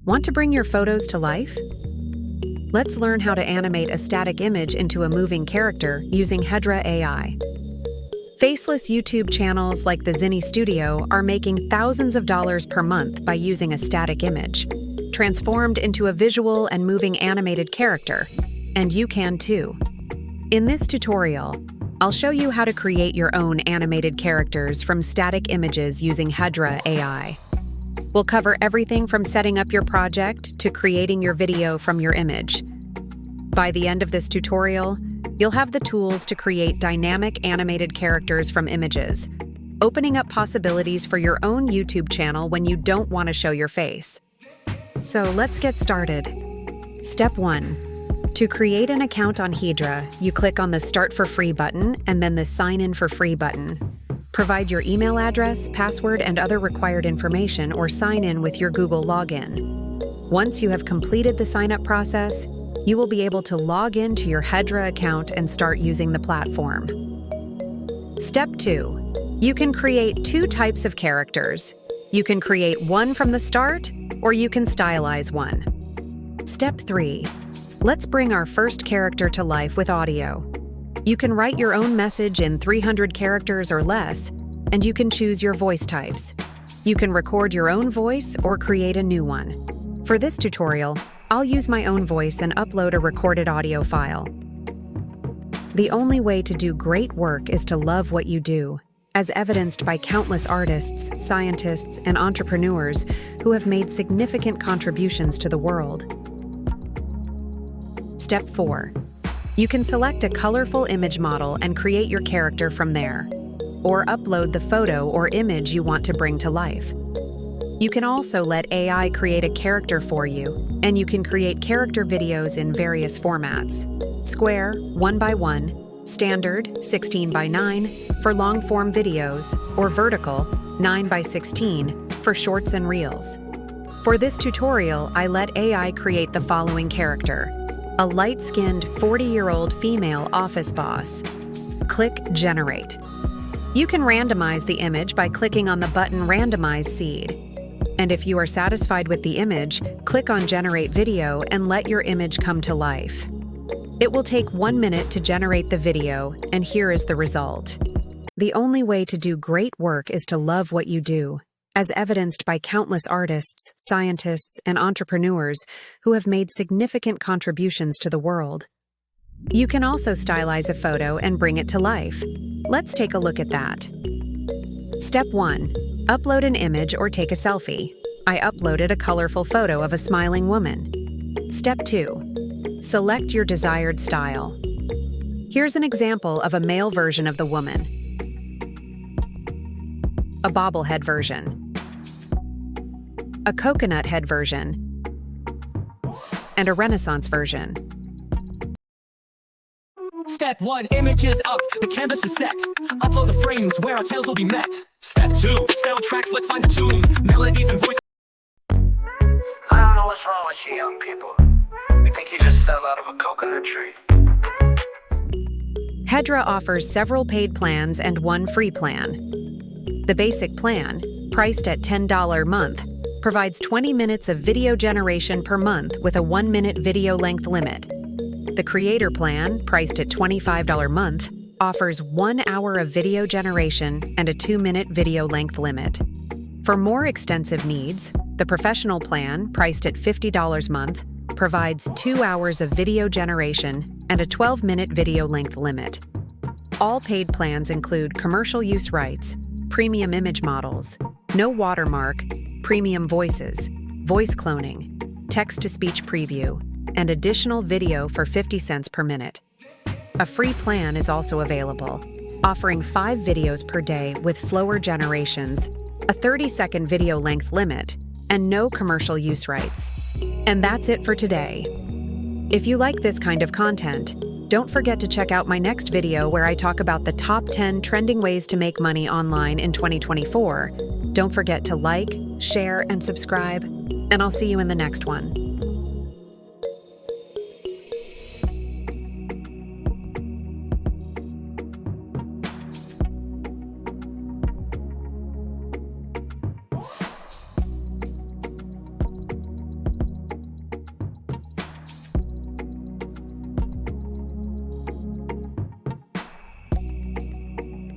Want to bring your photos to life? Let's learn how to animate a static image into a moving character using Hedra AI. Faceless YouTube channels like the Zinni Studio are making thousands of dollars per month by using a static image, transformed into a visual and moving animated character, and you can too. In this tutorial, I'll show you how to create your own animated characters from static images using Hedra AI. We'll cover everything from setting up your project to creating your video from your image. By the end of this tutorial, you'll have the tools to create dynamic animated characters from images, opening up possibilities for your own YouTube channel when you don't want to show your face. So let's get started. Step 1. To create an account on Hedra, you click on the Start for Free button and then the Sign in for Free button. Provide your email address, password, and other required information or sign in with your Google login. Once you have completed the sign-up process, you will be able to log in to your Hedra account and start using the platform. Step 2. You can create two types of characters. You can create one from the start, or you can stylize one. Step 3. Let's bring our first character to life with audio. You can write your own message in 300 characters or less, and you can choose your voice types. You can record your own voice or create a new one. For this tutorial, I'll use my own voice and upload a recorded audio file. The only way to do great work is to love what you do, as evidenced by countless artists, scientists, and entrepreneurs who have made significant contributions to the world. Step 4. You can select a colorful image model and create your character from there, or upload the photo or image you want to bring to life. You can also let AI create a character for you, and you can create character videos in various formats: square, 1x1, standard, 16x9, for long-form videos, or vertical, 9x16, for shorts and reels. For this tutorial, I let AI create the following character: a light-skinned 40-year-old female office boss. Click Generate. You can randomize the image by clicking on the button Randomize Seed. And if you are satisfied with the image, click on Generate Video and let your image come to life. It will take 1 minute to generate the video, and here is the result. The only way to do great work is to love what you do, as evidenced by countless artists, scientists, and entrepreneurs who have made significant contributions to the world. You can also stylize a photo and bring it to life. Let's take a look at that. Step 1. Upload an image or take a selfie. I uploaded a colorful photo of a smiling woman. Step 2. Select your desired style. Here's an example of a male version of the woman, a bobblehead version, a coconut head version, and a Renaissance version. Step 1, images up, the canvas is set. Upload the frames where our tales will be met. Step 2, soundtracks, let's find the tune. Melodies and voices. I don't know what's wrong with you young people. We think you just fell out of a coconut tree. Hedra offers several paid plans and one free plan. The basic plan, priced at $10 a month, provides 20 minutes of video generation per month with a 1-minute video length limit. The Creator Plan, priced at $25 a month, offers 1 hour of video generation and a 2-minute video length limit. For more extensive needs, the Professional Plan, priced at $50 a month, provides 2 hours of video generation and a 12-minute video length limit. All paid plans include commercial use rights, premium image models, no watermark, premium voices, voice cloning, text-to-speech preview, and additional video for 50 cents per minute. A free plan is also available, offering 5 videos per day with slower generations, a 30-second video length limit, and no commercial use rights. And that's it for today. If you like this kind of content, don't forget to check out my next video where I talk about the top 10 trending ways to make money online in 2024. Don't forget to like, share, and subscribe, and I'll see you in the next one.